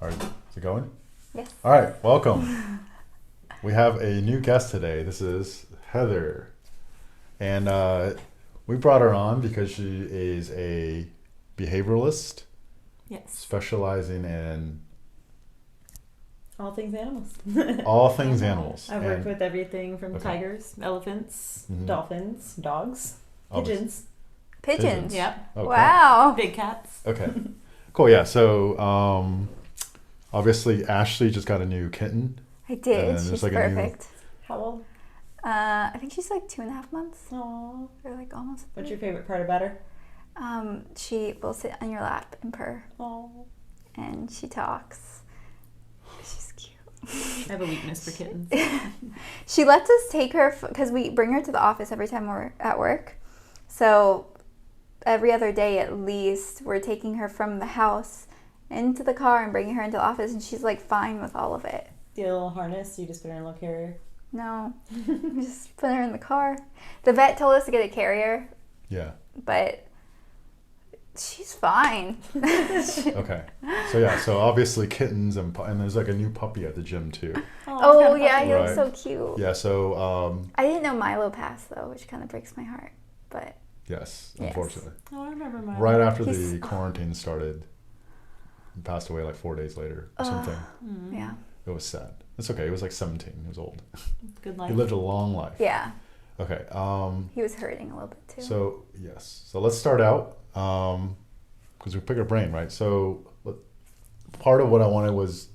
All right, is it going? Yes. All right, welcome. We have a new guest today. This is Heather. And we brought her on because she is a behavioralist Yes. specializing in All things animals. all things animals. I've worked And with everything from Okay. tigers, elephants, Mhm. dolphins, dogs, Obviously. pigeons. Pigeons. Yeah. Okay. Wow. Big cats. Okay. Cool. Yeah. So obviously Ashley just got a new kitten. I did. And there's She's like a new- perfect. How old? I think she's like 2.5 months, Aww. or like almost. What's 3. your favorite part about her? She will sit on your lap and purr, Oh. and she talks. She's cute. I have a weakness for kittens. She lets us take her because we bring her to the office every time we're at work. So every other day at least, we're taking her from the house into the car and bringing her into the office, and she's like fine with all of it. Do you have a little harness? You just put her in a little carrier. No, just put her in the car. The vet told us to get a carrier, Yeah. but she's fine. Okay. So yeah. So obviously kittens and there's like a new puppy at the gym too. Oh yeah, he looks Right. so cute. Yeah. So I didn't know Milo passed though, which kind of breaks my heart. But yes, Yes. unfortunately. Oh, I remember mine. Right after He's- the quarantine started, he passed away like 4 days later or something. Mm. yeah, It was sad. It's okay. He was like 17. He was old. Good He life. lived a long life. yeah, Okay. he was hurting a little bit too. So yes. So let's start out because we pick a brain, right? So part of what I wanted was,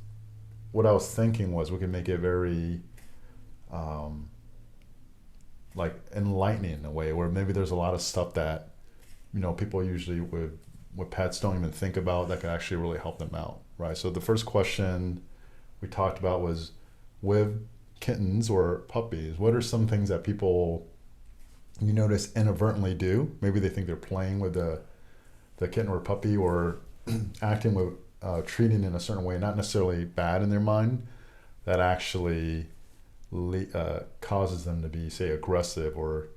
what I was thinking was, we could make it very like enlightening in a way, where maybe there's a lot of stuff that, you know, people usually with pets don't even think about that could actually really help them out, right? So the first question we talked about was, with kittens or puppies, what are some things that people, you notice, inadvertently do? Maybe they think they're playing with the kitten or puppy, or acting with treating in a certain way, not necessarily bad in their mind, that actually causes them to be, say, aggressive or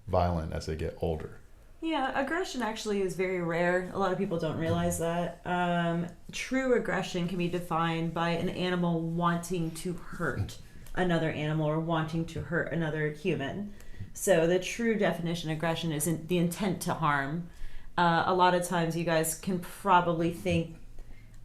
violent as they get older. Yeah, aggression actually is very rare. A lot of people don't realize that. True aggression can be defined by an animal wanting to hurt another animal or wanting to hurt another human. So the true definition of aggression is the intent to harm. A lot of times you guys can probably think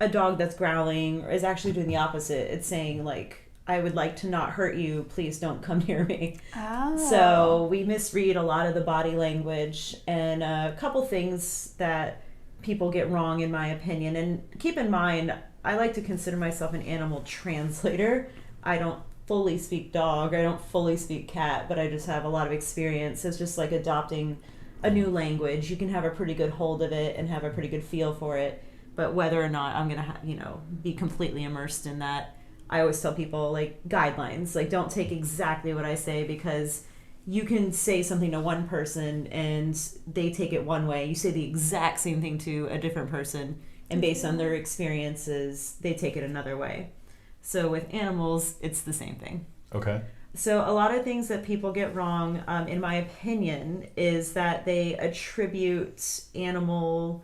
a dog that's growling is actually doing the opposite. It's saying like, I would like to not hurt you, please don't come near me. Oh. So we misread a lot of the body language, and a couple things that people get wrong, in my opinion. And keep in mind, I like to consider myself an animal translator. I don't fully speak dog, I don't fully speak cat, but I just have a lot of experience. It's just like adopting a new language. You can have a pretty good hold of it and have a pretty good feel for it, but whether or not I'm gonna be completely immersed in that, I always tell people, like, guidelines, like, don't take exactly what I say, because you can say something to one person and they take it one way. You say the exact same thing to a different person, and based on their experiences, they take it another way. So with animals, it's the same thing. Okay. So a lot of things that people get wrong, in my opinion, is that they attribute animal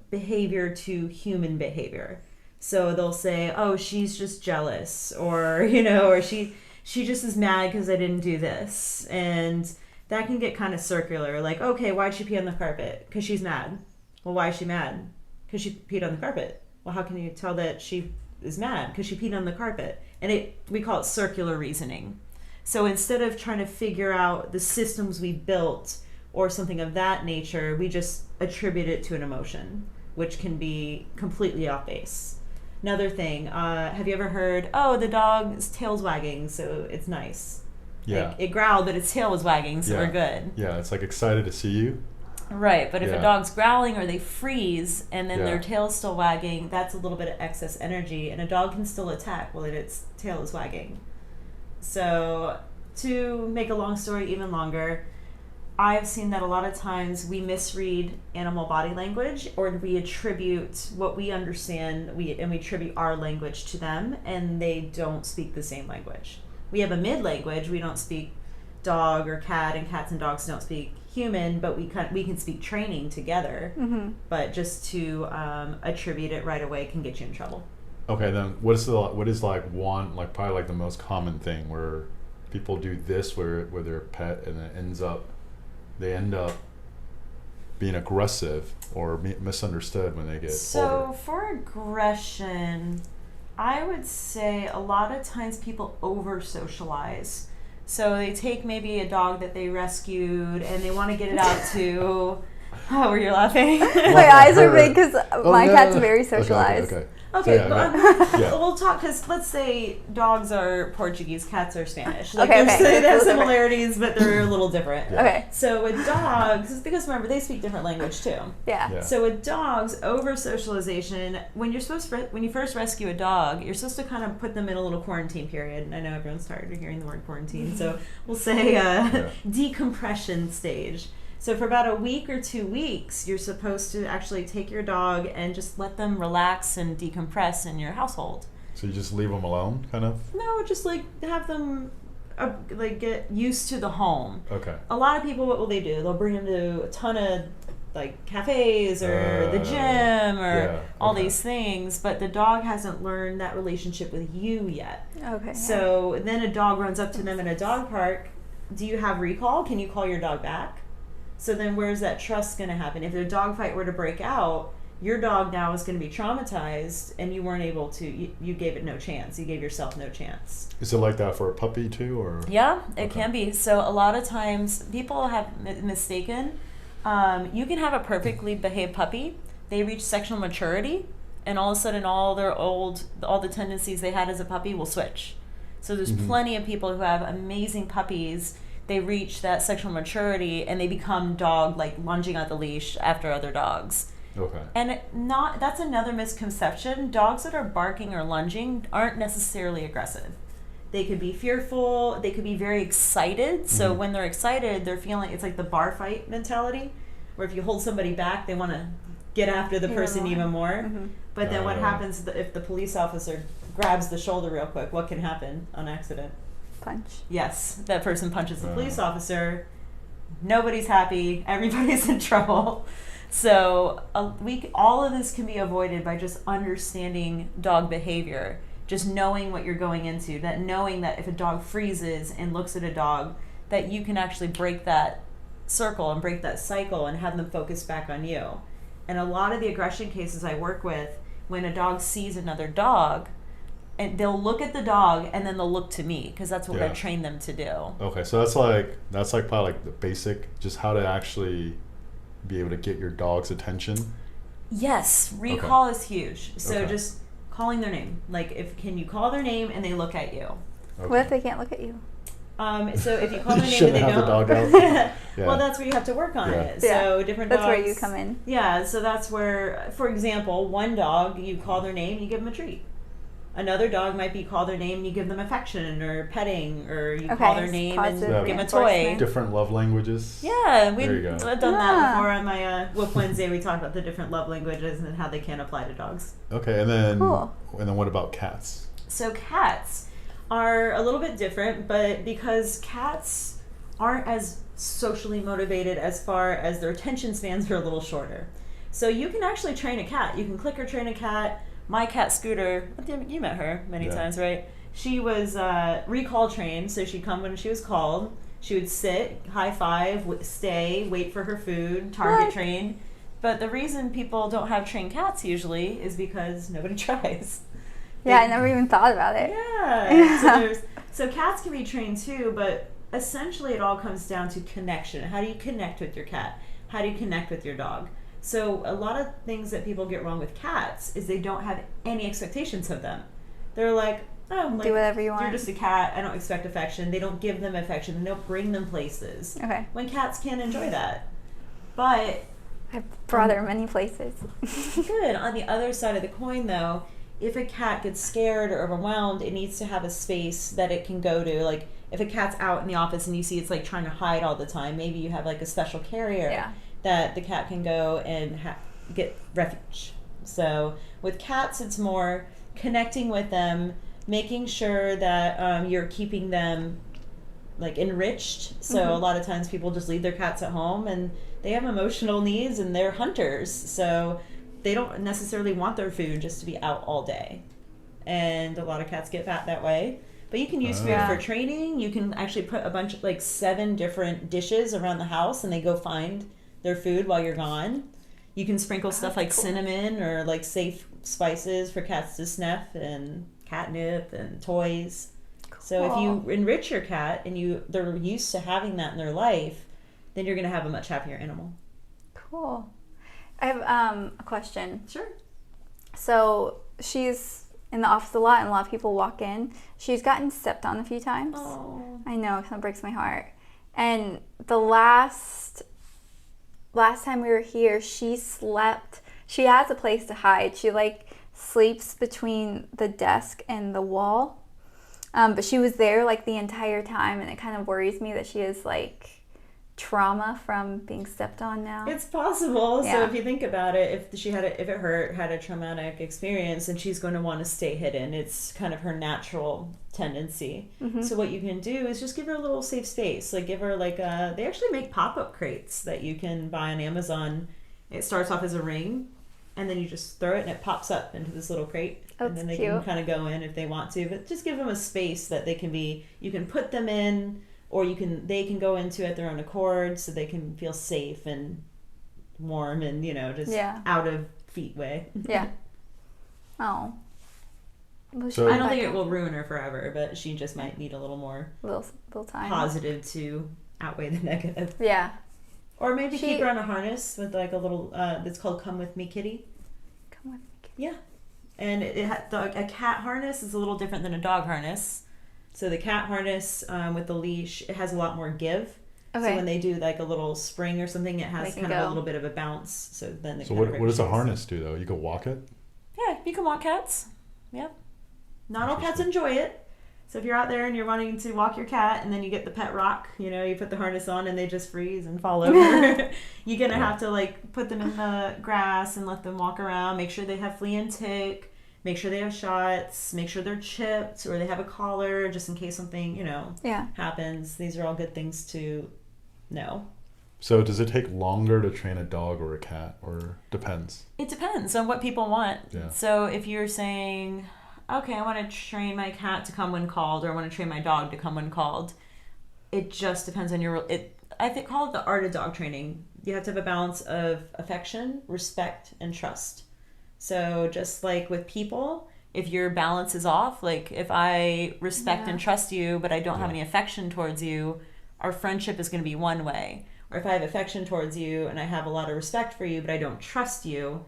behavior to human behavior. So they'll say, oh, she's just jealous, or, or she just is mad because I didn't do this. And that can get kind of circular. Like, okay, why'd she pee on the carpet? Because she's mad. Well, why is she mad? Because she peed on the carpet. Well, how can you tell that she is mad? Because she peed on the carpet. And we call it circular reasoning. So instead of trying to figure out the systems we built or something of that nature, we just attribute it to an emotion, which can be completely off base. Another thing, have you ever heard, oh, the dog's tail's wagging, so it's nice. Yeah. Like, it growled, but its tail was wagging, so Yeah. we're good. Yeah. It's like excited to see you. Right, but if Yeah. a dog's growling or they freeze and then Yeah. their tail's still wagging, that's a little bit of excess energy, and a dog can still attack while its tail is wagging. So, to make a long story even longer, I've seen that a lot of times we misread animal body language, or we attribute what we understand, we attribute our language to them, and they don't speak the same language. We have a mid language. We don't speak dog or cat, and cats and dogs don't speak human, but we can speak training together. Mm-hmm. But just to attribute it right away can get you in trouble. Okay, then what is like one, like probably like the most common thing where people do this with their pet and it they end up being aggressive or misunderstood when they get So older? for aggression, I would say a lot of times people over socialize. So they take maybe a dog that they rescued and they want to get it out to. Oh, were you laughing? My eyes are big because my no, cat's no, no. very Okay, socialized. Okay. Okay, So, yeah. we'll talk because let's say dogs are Portuguese, cats are Spanish. Okay, there's- okay. they have That's a little similarities, but they're a little different. Yeah. Okay. So with dogs, because remember they speak different language too. Yeah. Yeah. So with dogs, over socialization, when you first rescue a dog, you're supposed to kind of put them in a little quarantine period. And I know everyone's tired of hearing the word quarantine, so we'll say decompression stage. So for about a week or 2 weeks, you're supposed to actually take your dog and just let them relax and decompress in your household. So you just leave them alone, kind of? No, just like have them get used to the home. Okay. A lot of people, what will they do? They'll bring them to a ton of like cafes or the gym or yeah, all okay. these things, but the dog hasn't learned that relationship with you yet. Okay. So then a dog runs up to them in a dog park. Do you have recall? Can you call your dog back? So then where's that trust going to happen? If a dog fight were to break out, your dog now is going to be traumatized and you weren't able to, you gave it no chance. You gave yourself no chance. Is it like that for a puppy too, or? Yeah, it Okay. can be. So a lot of times people have mistaken. You can have a perfectly behaved puppy. They reach sexual maturity, and all of a sudden, all the tendencies they had as a puppy will switch. So there's plenty of people who have amazing puppies. They reach that sexual maturity, and they become dog, like lunging at the leash after other dogs. Okay. And that's another misconception. Dogs that are barking or lunging aren't necessarily aggressive. They could be fearful. They could be very excited. So when they're excited, they're feeling, it's like the bar fight mentality, where if you hold somebody back, they want to get after the person even more. Mm-hmm. But then what Oh. happens if the police officer grabs the shoulder real quick? What can happen on accident? Punch. Yes, that person punches the Oh. police officer. Nobody's happy. Everybody's in trouble. So all of this can be avoided by just understanding dog behavior, just knowing what you're going into, that knowing that if a dog freezes and looks at a dog, that you can actually break that circle and break that cycle and have them focus back on you. And a lot of the aggression cases I work with, when a dog sees another dog, and they'll look at the dog and then they'll look to me because that's what Yeah. I train them to do. Okay, so that's like probably like the basic, just how to actually be able to get your dog's attention. Yes, recall is huge. So Okay. just calling their name. Like, can you call their name and they look at you? Okay. What if they can't look at you? So if you call their name and Shouldn't they have the don't, dog out. Yeah. well, that's where you have to work on Yeah. it. So different That's dogs. where you come in. Yeah, so that's where, for example, one dog, you call their name, you give them a treat. Another dog might be call their name, you give them affection or petting, or you call their name and positive give them a reinforcement. toy. Different love languages. Yeah, There you we've go. done that Yeah. before on my Whoop Wednesday. We talked about the different love languages and how they can apply to dogs. Okay, and then Cool. what about cats? So cats are a little bit different, but because cats aren't as socially motivated as far as their attention spans are a little shorter. So you can actually train a cat. You can clicker train a cat. My cat Scooter, you met her many Yeah. times, right? She was recall trained, so she'd come when she was called. She would sit, high five, stay, wait for her food, target What? train. But the reason people don't have trained cats usually is because nobody tries. Yeah, I never even thought about it. Yeah. So cats can be trained too, but essentially it all comes down to connection. How do you connect with your cat? How do you connect with your dog? So a lot of things that people get wrong with cats is they don't have any expectations of them. They're like, oh, like, Do whatever you you're want. just a cat. I don't expect affection. They don't give them affection. They don't bring them places. Okay. When cats can enjoy that. But I've brought her many places. good. On the other side of the coin, though, if a cat gets scared or overwhelmed, it needs to have a space that it can go to. Like, if a cat's out in the office and you see it's like trying to hide all the time, maybe you have like a special carrier Yeah. that the cat can go and get refuge. So with cats, it's more connecting with them, making sure that you're keeping them like enriched. So Mm-hmm. a lot of times people just leave their cats at home, and they have emotional needs, and they're hunters. So they don't necessarily want their food just to be out all day. And a lot of cats get fat that way. But you can use food Yeah. for training. You can actually put a bunch of like 7 different dishes around the house, and they go find their food while you're gone. You can sprinkle stuff like cool. cinnamon or like safe spices for cats to sniff, and catnip and toys. So if you Cool. enrich your cat and they're used to having that in their life, then you're going to have a much happier animal. Cool. I have a question. Sure. So she's in the office a lot, and a lot of people walk in. She's gotten stepped on a few times. Oh. I know, it kind of breaks my heart. And the last time we were here, she slept. She has a place to hide. She like sleeps between the desk and the wall. But she was there like the entire time, and it kind of worries me that she has like trauma from being stepped on now. It's possible. So Yeah. if you think about it, if it hurt, had a traumatic experience, then she's going to want to stay hidden. It's kind of her natural tendency. Mm-hmm. So what you can do is just give her a little safe space. Like give her like they actually make pop-up crates that you can buy on Amazon. It starts off as a ring, and then you just throw it and it pops up into this little crate. That's and then they cute. can kind of go in if they want to, but just give them a space that they can be, you can put them in, or they can go into at their own accord, so they can feel safe and warm and just Yeah. out of feet way. Yeah. Oh. Well, So- I don't think it will ruin her forever, but she just might need a little more little time. positive to outweigh the negative. Yeah. Or maybe She- keep her on a harness with like a little that's called Come With Me Kitty. Come with me. Yeah. And a cat harness is a little different than a dog harness. So the cat harness with the leash, it has a lot more give. So Okay. when they do like a little spring or something, it has They can kind of a go. little bit of a bounce. So then So what does a harness do though? You can walk it. Yeah, you can walk cats. Yep. Not all cats Interesting. enjoy it. So if you're out there and you're wanting to walk your cat, and then you get the pet rock, you put the harness on and they just freeze and fall over. You're gonna have to like put them in the grass and let them walk around. Make sure they have flea and tick. Make sure they have shots. Make sure they're chipped or they have a collar, just in case something Yeah. happens. These are all good things to know. So does it take longer to train a dog or a cat, or depends? It depends on what people want. Yeah. So if you're saying, okay, I want to train my cat to come when called, or I want to train my dog to come when called, it just depends on I think call it the art of dog training. You have to have a balance of affection, respect, and trust. So just like with people, if your balance is off, like if I respect Yeah. and trust you, but I don't have Yeah. any affection towards you, our friendship is going to be one way. Or if I have affection towards you and I have a lot of respect for you, but I don't trust you,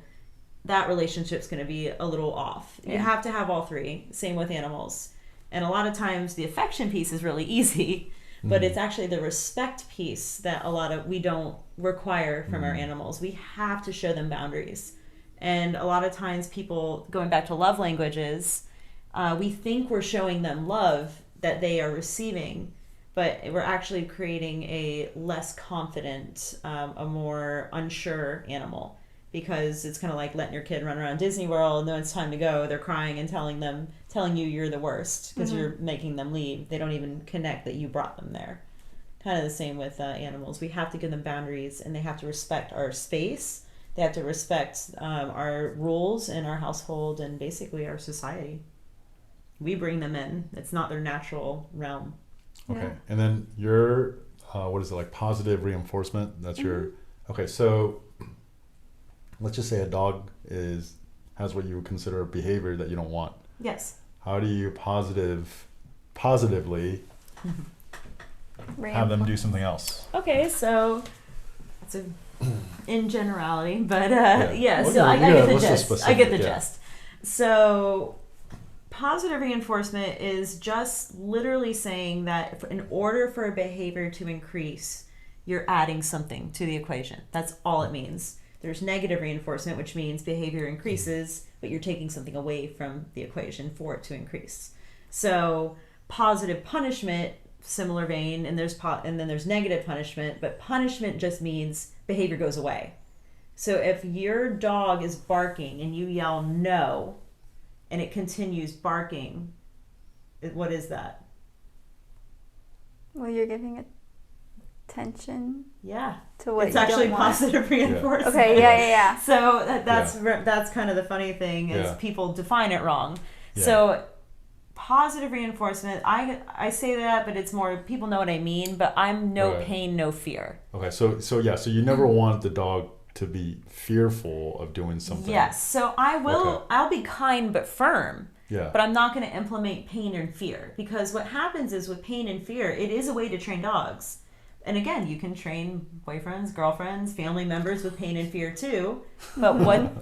that relationship's going to be a little off. You Yeah. have to have all three. Same with animals. And a lot of times the affection piece is really easy, but it's actually the respect piece that we don't require from our animals. We have to show them boundaries. And a lot of times people, going back to love languages, we think we're showing them love that they are receiving, but we're actually creating a less confident, a more unsure animal, because it's kind of like letting your kid run around Disney World, and then it's time to go, they're crying and telling you you're the worst because you're making them leave. They don't even connect that you brought them there. Kind of the same with animals. We have to give them boundaries, and they have to respect our space. They have to respect our rules in our household and basically our society. We bring them in. It's not their natural realm. Okay. Yeah. And then your what is it, like positive reinforcement? That's your okay. So let's just say a dog has what you would consider a behavior that you don't want. Yes. How do you positively have them do something else? Okay, so it's in generality, but yeah. Well, So I yeah, get the let's just gist. I get the specific, yeah. gist. So positive reinforcement is just literally saying that in order for a behavior to increase, you're adding something to the equation. That's all it means. There's negative reinforcement, which means behavior increases, but you're taking something away from the equation for it to increase. So positive punishment, similar vein, and then there's negative punishment, but punishment just means behavior goes away. So if your dog is barking and you yell no, and it continues barking, what is that? Well, you're giving attention Yeah. to what It's you actually don't want. positive reinforcement. Okay, yeah. So that's kind of the funny thing is Yeah. people define it wrong. Yeah. So positive reinforcement, I say that, but it's more people know what I mean. But I'm no Right. pain, no fear. Okay, so you never want the dog to be fearful of doing something. Yes. So I will. Okay. I'll be kind but firm. Yeah. But I'm not going to implement pain and fear, because what happens is with pain and fear, it is a way to train dogs. And again, you can train boyfriends, girlfriends, family members with pain and fear too. But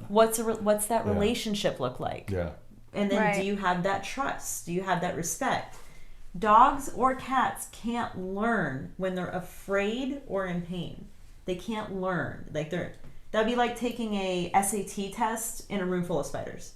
what's that Yeah. relationship look like? Yeah. And then Right. do you have that trust? Do you have that respect? Dogs or cats can't learn when they're afraid or in pain. They can't learn. That'd be like taking a SAT test in a room full of spiders.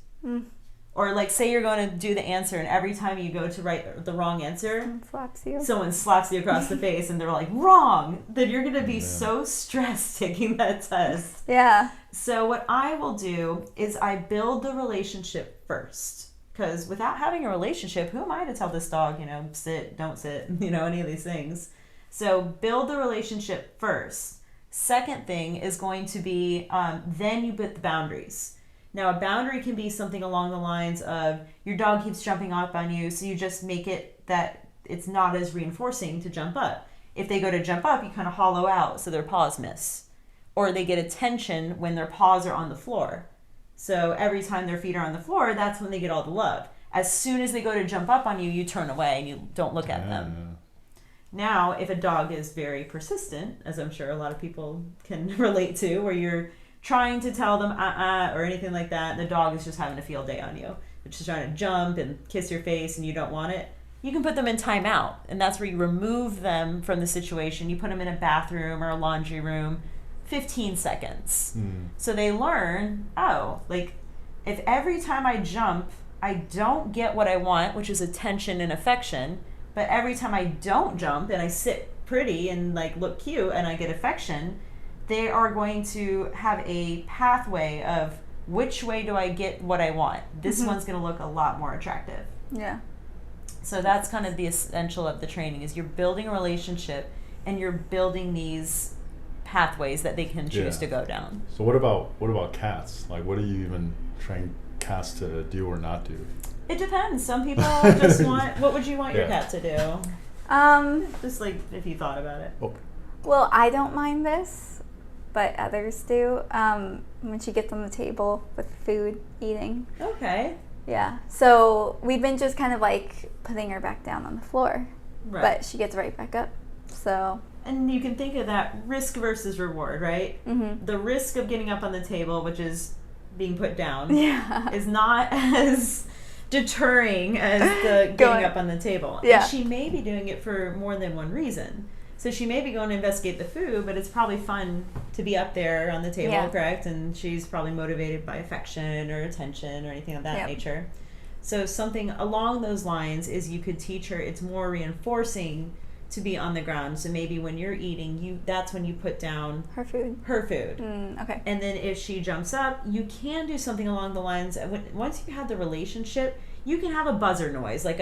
Or like say you're going to do the answer and every time you go to write the wrong answer, And slaps you. someone slaps you across the face and they're like, wrong, then you're going to be Yeah. so stressed taking that test. Yeah. So what I will do is I build the relationship first. Because without having a relationship, who am I to tell this dog, sit, don't sit, any of these things. So build the relationship first. Second thing is going to be then you put the boundaries. Now, a boundary can be something along the lines of your dog keeps jumping up on you, so you just make it that it's not as reinforcing to jump up. If they go to jump up, you kind of hollow out so their paws miss. Or they get attention when their paws are on the floor. So every time their feet are on the floor, that's when they get all the love. As soon as they go to jump up on you, you turn away and you don't look at them. Now, if a dog is very persistent, as I'm sure a lot of people can relate to, where you're trying to tell them or anything like that, and the dog is just having a field day on you, which is trying to jump and kiss your face and you don't want it, you can put them in timeout. And that's where you remove them from the situation. You put them in a bathroom or a laundry room, 15 seconds. So they learn, if every time I jump, I don't get what I want, which is attention and affection, but every time I don't jump and I sit pretty and look cute and I get affection, they are going to have a pathway of which way do I get what I want. This one's going to look a lot more attractive. Yeah. So that's kind of the essential of the training is you're building a relationship and you're building these pathways that they can choose to go down. So what about cats? Like, what do you even train cats to do or not do? It depends. Some people just want, what would you want your cat to do? Just if you thought about it. Oh. Well, I don't mind this, but others do. When she gets on the table with food, eating. Okay. Yeah. So we've been just kind of putting her back down on the floor. Right. But she gets right back up. So. And you can think of that risk versus reward, right? Mm-hmm. The risk of getting up on the table, which is being put down, Yeah. is not as deterring as the getting up on the table. Yeah. And she may be doing it for more than one reason. So she may be going to investigate the food, but it's probably fun to be up there on the table, Yeah. correct? And she's probably motivated by affection or attention or anything of that nature. So something along those lines is you could teach her, it's more reinforcing to be on the ground. So maybe when you're eating, that's when you put down Her food. her food. Okay. And then if she jumps up, you can do something along the lines once you have the relationship, you can have a buzzer noise, like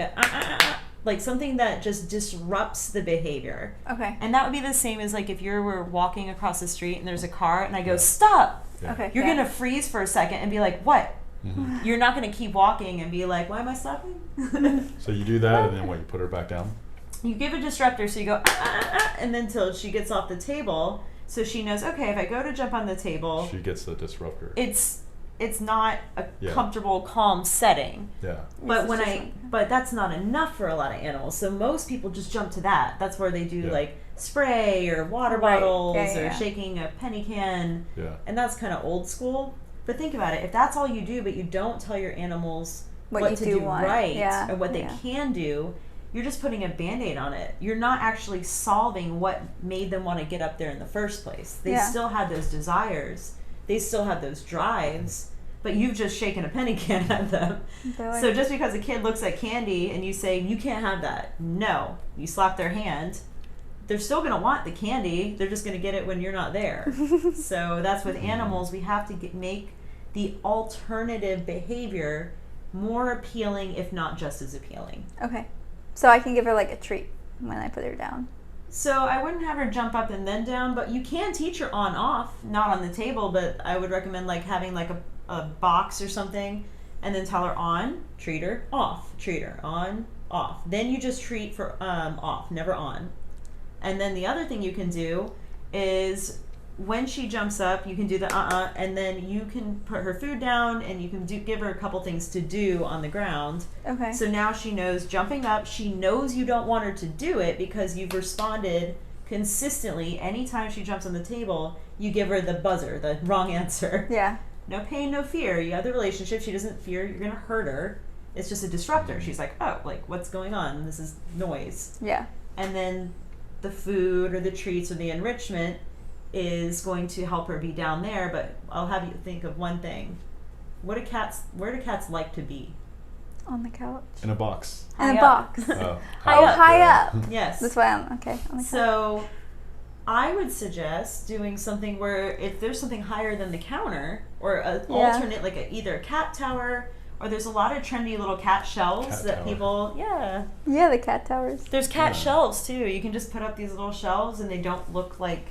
like something that just disrupts the behavior. Okay. And that would be the same as if you were walking across the street and there's a car and I go, stop. Yeah. Okay. You're yeah. going to freeze for a second and be like, what? You're not going to keep walking and be like, why am I stopping? So you do that, and then what? You put her back down. You give a disruptor, so you go, and then till she gets off the table, so she knows, okay, if I go to jump on the table, She gets the disruptor. it's not a Yeah. comfortable, calm setting. Yeah. But This is just but that's not enough for a lot of animals. So most people just jump to that. That's where they do Yeah. spray or water Right. bottles Yeah, or yeah. shaking a penny can, Yeah. and that's kind of old school. But think about it: if that's all you do, but you don't tell your animals What you to do do want. right Yeah. or what they Yeah. can do, you're just putting a Band-Aid on it. You're not actually solving what made them want to get up there in the first place. They Yeah. still had those desires. They still have those drives, but you've just shaken a penny can at them. They're So just because a kid looks at candy and you say, you can't have that. No. You slap their hand. They're still going to want the candy. They're just going to get it when you're not there. So that's with animals. We have to make the alternative behavior more appealing, if not just as appealing. Okay. So I can give her a treat. when I put her down. So I wouldn't have her jump up and then down, but you can teach her on off, not on the table, but I would recommend like having like a box or something, and then tell her on, treat her, off, treat her, on, off. Then you just treat for off, never on. And then the other thing you can do is when she jumps up, you can do the and then you can put her food down, and you can give her a couple things to do on the ground. Okay. So now she knows jumping up, she knows you don't want her to do it because you've responded consistently. Anytime she jumps on the table, you give her the buzzer, the wrong answer. Yeah. No pain, no fear. You have the relationship. She doesn't fear you're going to hurt her. It's just a disruptor. She's like, oh, like, what's going on? This is noise. Yeah. And then the food or the treats or the enrichment is going to help her be down there. But I'll have you think of one thing. Where do cats like to be? On the couch. In a box. In a High up. box. Oh, High up. Yes. That's why I'm okay. On the couch. So I would suggest doing something where if there's something higher than the counter or an alternate, like either a cat tower, or there's a lot of trendy little cat shelves Cat that tower. people, Yeah, the cat towers. There's cat Yeah. shelves too. You can just put up these little shelves and they don't look like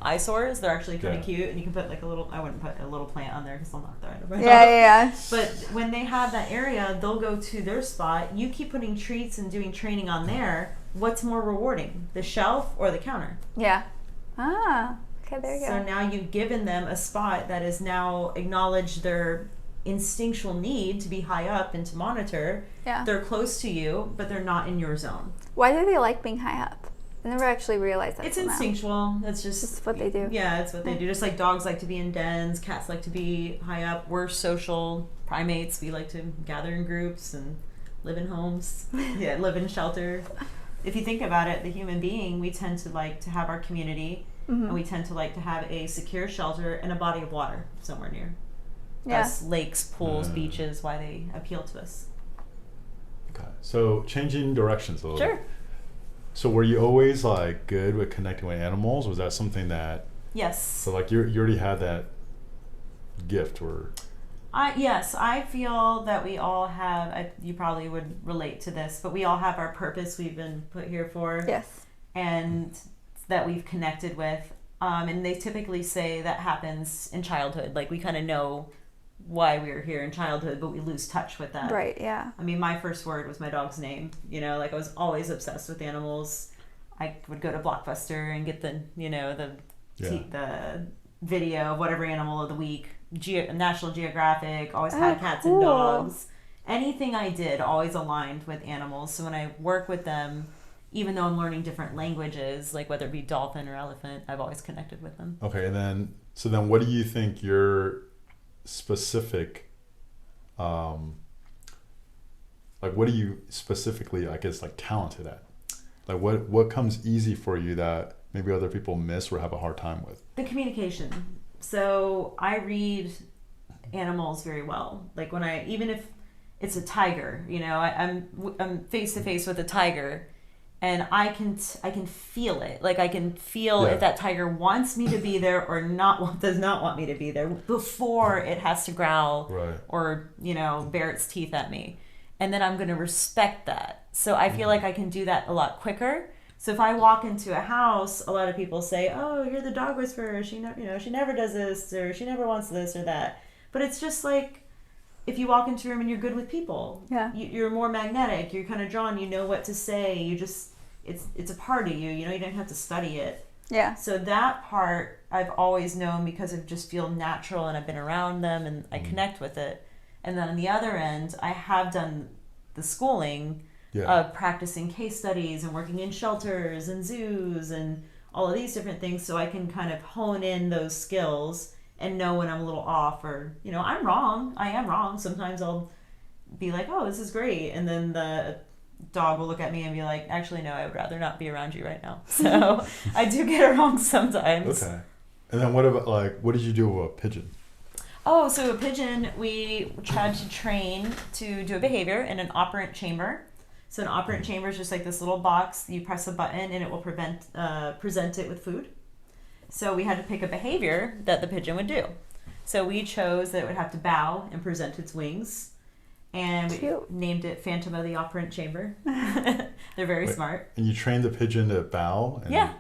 eyesores. They're actually kind Yeah. of cute, and you can put like I wouldn't put a little plant on there because they'll knock that right Yeah. But when they have that area, they'll go to their spot. You keep putting treats and doing training on there. What's more rewarding, the shelf or the counter? Yeah. Ah. Okay, there you So go. now you've given them a spot that is now acknowledged their instinctual need to be high up and to monitor. Yeah. They're close to you, but they're not in your zone. Why do they like being high up? I never actually realized that. It's till now. instinctual. It's just It's what they do. Yeah, it's what they do. Just like dogs like to be in dens, cats like to be high up. We're social primates. We like to gather in groups and live in homes. Yeah, live in shelter. If you think about it, the human being, we tend to like to have our community, and we tend to like to have a secure shelter and a body of water somewhere near. Yeah. Thus, lakes, pools, Mm. beaches, why they appeal to us. Okay. So changing directions a little Sure. bit. So were you always like good with connecting with animals? Was that something that Yes. so like you already had that gift or Yes, I feel that we all have, you probably would relate to this, but we all have our purpose we've been put here for. Yes. And that we've connected with. And they typically say that happens in childhood. Like we kind of know why we were here in childhood, but we lose touch with that. Right. Yeah. I mean, my first word was my dog's name. You know, like I was always obsessed with animals. I would go to Blockbuster and get the, you know, the video of whatever animal of the week. National Geographic, always had Oh, cats cool. and dogs. Anything I did always aligned with animals. So when I work with them, even though I'm learning different languages, like whether it be dolphin or elephant, I've always connected with them. okay, and then so then what do you think your specific like what are you specifically I guess like talented at? Like what comes easy for you that maybe other people miss or have a hard time with? The communication. So I read animals very well. Like when even if it's a tiger, you know, I'm face to face with a tiger, and I can feel it. Like I can feel Yeah. if that tiger wants me to be there or does not want me to be there before it has to growl Right. or, you know, bare its teeth at me. And then I'm going to respect that. So I feel like I can do that a lot quicker. So if I walk into a house, a lot of people say, "Oh, you're the dog whisperer. She never does this, or she never wants this or that." But it's just like if you walk into a room and you're good with people, Yeah. you're more magnetic. You're kind of drawn. You know what to say. You just it's a part of you. You know, you don't have to study it. Yeah. So that part I've always known because it just feel natural, and I've been around them and I connect with it. And then on the other end, I have done the schooling of practicing case studies and working in shelters and zoos and all of these different things, so I can kind of hone in those skills and know when I'm a little off, or, you know, I'm wrong. I am wrong. Sometimes I'll be like, "Oh, this is great," and then the dog will look at me and be like, "Actually, no, I would rather not be around you right now." So I do get it wrong sometimes. Okay. And then what about like what did you do with a pigeon? Oh, so a pigeon, we tried to train to do a behavior in an operant chamber. So an operant chamber is just like this little box. You press a button and it will present it with food. So we had to pick a behavior that the pigeon would do. So we chose that it would have to bow and present its wings. and we Cute. named it Phantom of the Operant Chamber. They're very Wait. smart. And you trained the pigeon to bow. And Yeah.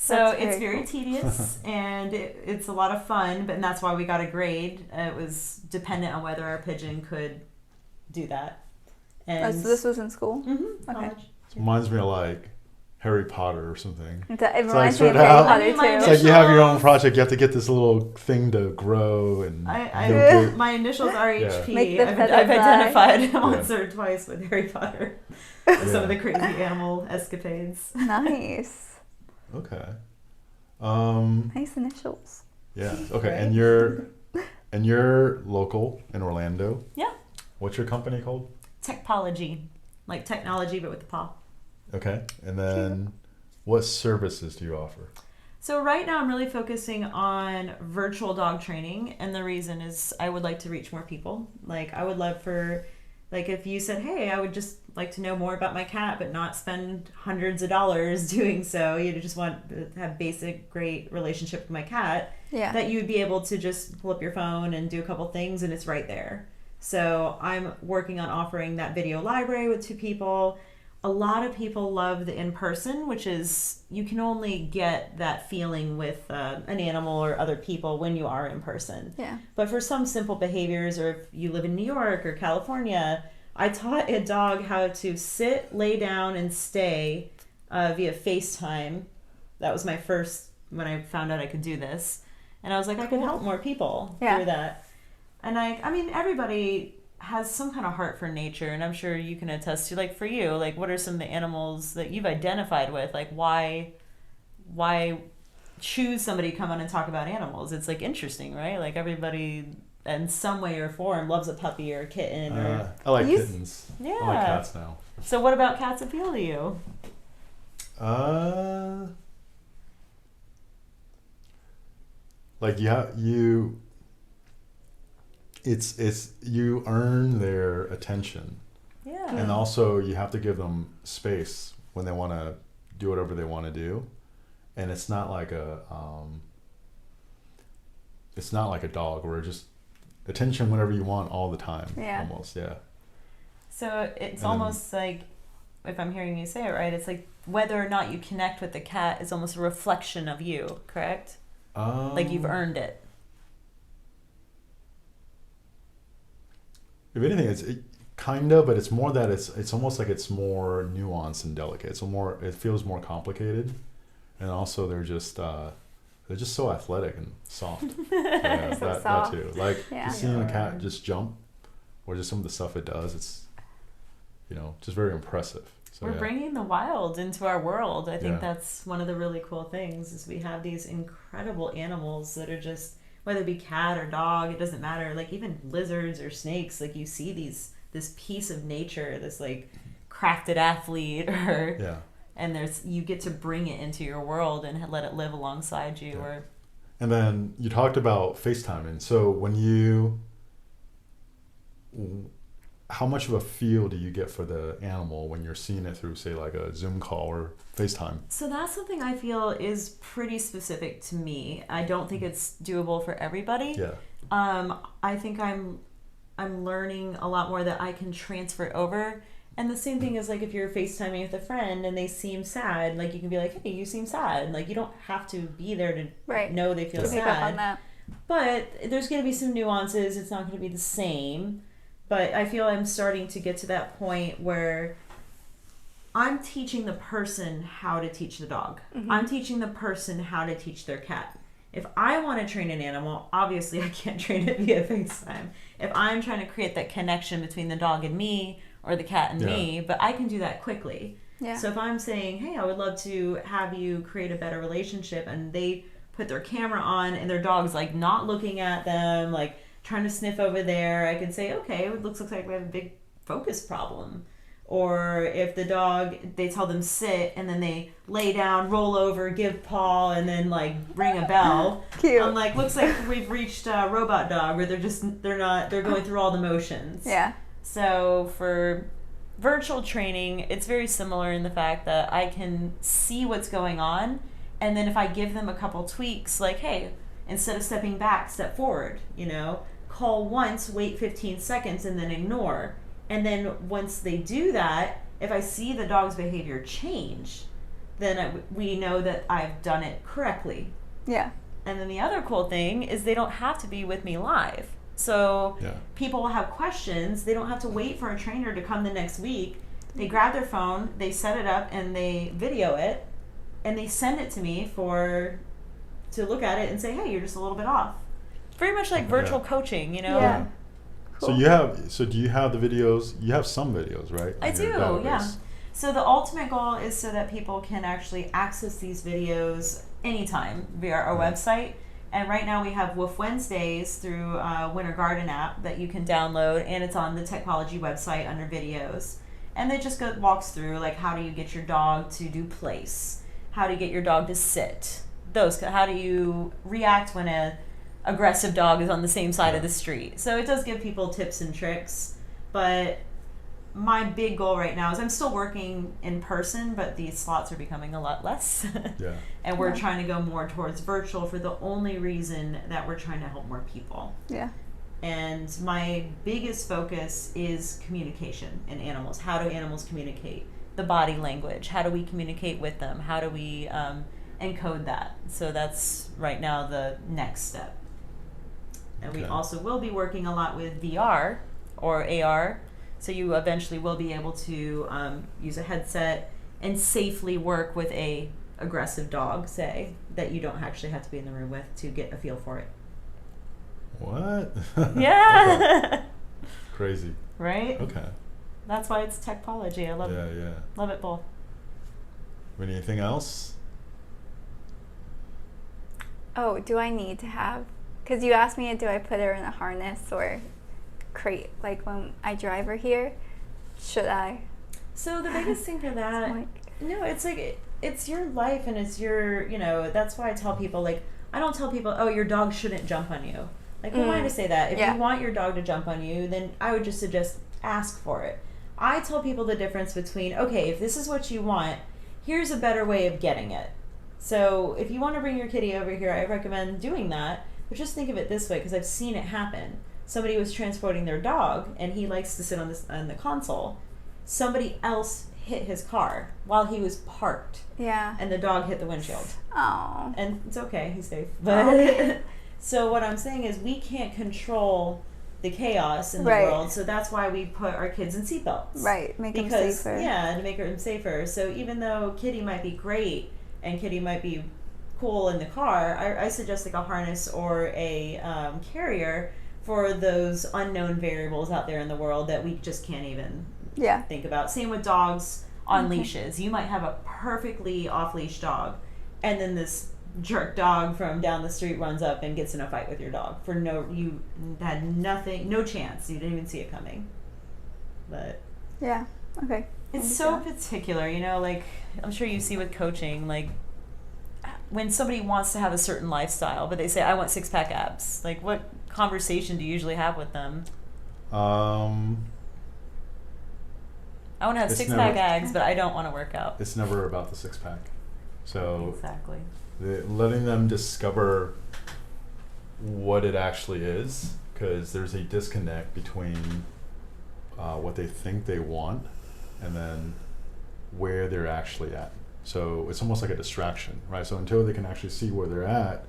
So That's it's very very tedious and it's a lot of fun, and that's why we got a grade. It was dependent on whether our pigeon could do that. Oh, And so this was in school? Mhm, Okay. college. Reminds me of like Harry Potter or something. It like reminds me of sort Harry out- Potter I mean, my It's too. like you have your own Initials. project. You have to get this little thing to grow and I milk it. my initials are HP. Make the I've feather fly. identified once or twice with Harry Potter. With some Yeah. of the crazy animal escapades. Nice. Okay. Nice initials. Yeah. Okay. Right? And you're local in Orlando. Yeah. What's your company called? Technology. Like technology but with the paw. Okay. And then what services do you offer? So right now I'm really focusing on virtual dog training, and the reason is I would like to reach more people. Like I would love for, like if you said, hey, I would just like to know more about my cat but not spend hundreds of dollars doing so. You just want to have basic great relationship with my cat. Yeah. That you'd be able to just pull up your phone and do a couple things and it's right there. So I'm working on offering that video library with 2 people. A lot of people love the in-person, which is you can only get that feeling with an animal or other people when you are in person. Yeah. But for some simple behaviors, or if you live in New York or California, I taught a dog how to sit, lay down, and stay via FaceTime. That was my first, when I found out I could do this. And I was like, I could help more people through that. And I mean, everybody has some kind of heart for nature, and I'm sure you can attest to, like for you, like what are some of the animals that you've identified with? Like why choose somebody to come on and talk about animals? It's like interesting, right? Like everybody in some way or form loves a puppy or a kitten or I like You- kittens. yeah. I like cats now. So what about cats appeal to you? Like it's you earn their attention, Yeah. and also you have to give them space when they want to do whatever they want to do, and it's not like a dog where just attention whenever you want all the time. Yeah. Almost, yeah. So it's And then- almost like, if I'm hearing you say it right, it's like whether or not you connect with the cat is almost a reflection of you, correct? Like you've earned it. If anything, it kind of, but it's more that it's almost like it's more nuanced and delicate. It feels more complicated, and also they're just so athletic and soft. Yeah, So that soft. too. Like Yeah. just seeing a cat just jump, or just some of the stuff it does. It's just very impressive. So We're yeah. bringing the wild into our world. I think Yeah. that's one of the really cool things is we have these incredible animals that are just, whether it be cat or dog, it doesn't matter. Like even lizards or snakes, like you see this piece of nature, this like crafted athlete or Yeah. and you get to bring it into your world and let it live alongside you. Yeah. Or And then you talked about FaceTiming. So how much of a feel do you get for the animal when you're seeing it through, say, like a Zoom call or FaceTime? so that's something I feel is pretty specific to me. I don't think it's doable for everybody. Yeah. I think I'm learning a lot more that I can transfer it over. And the same thing is like if you're FaceTiming with a friend and they seem sad, like you can be like, hey, you seem sad. Like you don't have to be there to Right. know they feel To pick up on sad. that. But there's going to be some nuances. It's not going to be the same. But I feel I'm starting to get to that point where I'm teaching the person how to teach the dog. I'm teaching the person how to teach their cat. If I want to train an animal, obviously I can't train it via FaceTime. If I'm trying to create that connection between the dog and me or the cat and me, but I can do that quickly. Yeah. So if I'm saying, hey, I would love to have you create a better relationship, and they put their camera on and their dog's like not looking at them, like trying to sniff over there, I can say, okay, it looks like we have a big focus problem. Or if the dog, they tell them sit and then they lay down, roll over, give paw, and then like ring a bell. Cute. I'm like, looks like we've reached a robot dog where they're going through all the motions. Yeah. So for virtual training, it's very similar in the fact that I can see what's going on, and then if I give them a couple tweaks, like, hey, instead of stepping back, step forward, call once, wait 15 seconds, and then ignore. And then once they do that, if I see the dog's behavior change, then we know that I've done it correctly. Yeah. And then the other cool thing is they don't have to be with me live. So Yeah. people will have questions. They don't have to wait for a trainer to come the next week. They grab their phone, they set it up, and they video it, and they send it to me to look at it and say, hey, you're just a little bit off. Very much like virtual Yeah. coaching, you know? Yeah. Cool. So do you have the videos? You have some videos, right? I on do, your database? yeah. So the ultimate goal is so that people can actually access these videos anytime via our Right. website. And right now we have Woof Wednesdays through Winter Garden app that you can download, and it's on the Technology website under videos. And it just walks through like how do you get your dog to do place, how do you get your dog to sit, how do you react when a aggressive dog is on the same side of the street. So it does give people tips and tricks, but my big goal right now is I'm still working in person, but these slots are becoming a lot less. Yeah. And we're Yeah. trying to go more towards virtual for the only reason that we're trying to help more people. Yeah. And my biggest focus is communication in animals. How do animals communicate? The body language. How do we communicate with them? How do we encode that? So that's right now the next step. And we Okay. also will be working a lot with VR or AR. So you eventually will be able to use a headset and safely work with a aggressive dog, say, that you don't actually have to be in the room with to get a feel for it. What? Yeah. Okay. Crazy. Right? Okay. That's why it's technology. I love Yeah. love it both. Anything else? Oh, do I need to have? Because you asked me, do I put her in a harness or crate? Like when I drive her here, should I? So the biggest thing for that, Like, no, it's like it's your life and it's your, that's why I tell people, like, I don't tell people, oh, your dog shouldn't jump on you. Like, who am I to say that? If Yeah. you want your dog to jump on you, then I would just suggest ask for it. I tell people the difference between, okay, if this is what you want, here's a better way of getting it. So if you want to bring your kitty over here, I recommend doing that. But just think of it this way, because I've seen it happen. Somebody was transporting their dog, and he likes to sit on the console. Somebody else hit his car while he was parked, yeah. and the dog hit the windshield. Oh. And it's okay, he's safe. But Okay. so what I'm saying is we can't control the chaos in the Right. world, so that's why we put our kids in seatbelts. Right. Make them Because safer. yeah, to make them safer. So even though Kitty might be great and Kitty might be cool in the car, I suggest like a harness or a carrier for those unknown variables out there in the world that we just can't even Yeah. think about. Same with dogs on Okay. leashes. You might have a perfectly off-leash dog, and then this jerk dog from down the street runs up and gets in a fight with your dog for you had no chance. You didn't even see it coming. But Yeah. Okay. it's so Understand. particular, like I'm sure you see with coaching, like when somebody wants to have a certain lifestyle, but they say, I want six-pack abs. Like, what conversation do you usually have with them? I want to have It's six-pack never- abs, but I don't want to work out. It's never about the six pack. So Exactly. letting them discover what it actually is, because there's a disconnect between what they think they want and then where they're actually at. So it's almost like a distraction, right? So until they can actually see where they're at,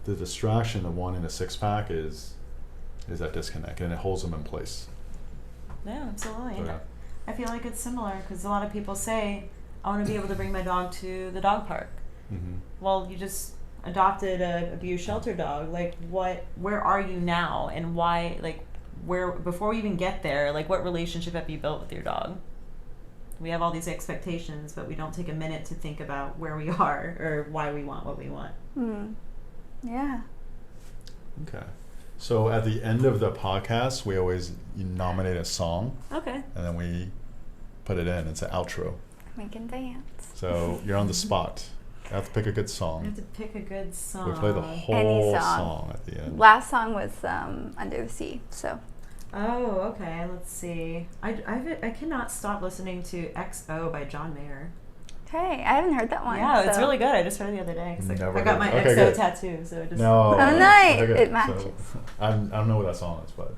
the distraction of wanting a six pack is that disconnect, and it holds them in place. Yeah, absolutely. So, yeah. I feel like it's similar because a lot of people say, I want to be able to bring my dog to the dog park. Mm-hmm. Well, you just adopted a abuse shelter dog. Like, where are you now, and why? Like, before we even get there, like, what relationship have you built with your dog? We have all these expectations, but we don't take a minute to think about where we are or why we want what we want. Yeah. Okay. So at the end of the podcast, we always nominate a song, Okay. and then we put it in. It's an outro. We can dance. So you're on the spot. You have to pick a good You song. have to pick a good song. We play the whole song. song at the end. Last song was Under the Sea. So Oh, okay. Let's see. I cannot stop listening to XO by John Mayer. Okay, I haven't heard that one. Yeah, it's so- really good. I just heard it the other day. 'Cause Never I got heard my it. Okay, EXO good. tattoo, so it just. No. Oh, nice. Okay, It matches. So, I don't know what that song is, but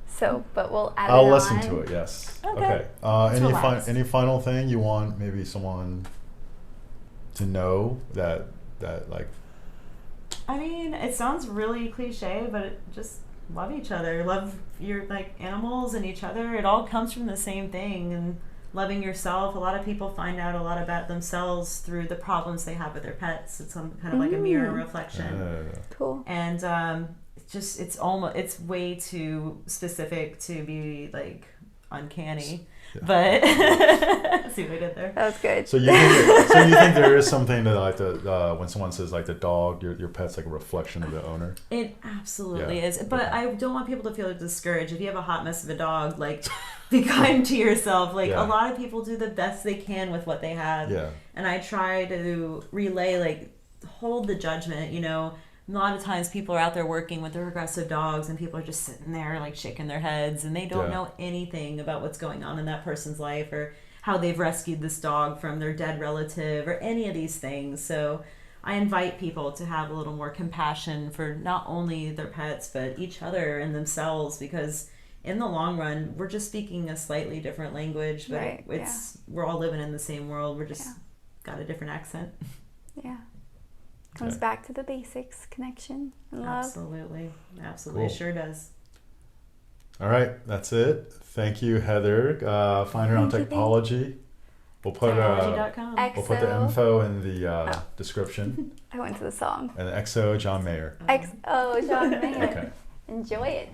So, but we'll add I'll it listen on. to it. Yes. Okay. Okay. Any relax. any final thing you want maybe someone to know that like I mean, it sounds really cliche, but just love each other. Love your like animals and each other. It all comes from the same thing. And loving yourself. A lot of people find out a lot about themselves through the problems they have with their pets. It's kind of like a mirror reflection. Cool. And it's way too specific to be like uncanny. Yeah. But see what I did there. That was good. So you think there is something that like the when someone says like the dog, your pet's like a reflection of the owner? It absolutely Yeah. is. But Okay. I don't want people to feel discouraged. If you have a hot mess of a dog, like be kind to yourself. Like Yeah. a lot of people do the best they can with what they have. Yeah. And I try to relay, like, hold the judgment, you know. A lot of times people are out there working with their aggressive dogs and people are just sitting there like shaking their heads and they don't Yeah. know anything about what's going on in that person's life or how they've rescued this dog from their dead relative or any of these things. So I invite people to have a little more compassion for not only their pets but each other and themselves, because in the long run we're just speaking a slightly different language, but Right, we're all living in the same world. We're just Yeah. got a different accent. Yeah. Comes Okay. back to the basics, connection and love. Absolutely. Cool. Sure does. All right, that's it. Thank you, Heather. Find her on Thank you, Technology. We'll put Technology.com. we'll put the XO. info in the description. I went to the song. And XO John Mayer. XO John Mayer. Okay. Enjoy it.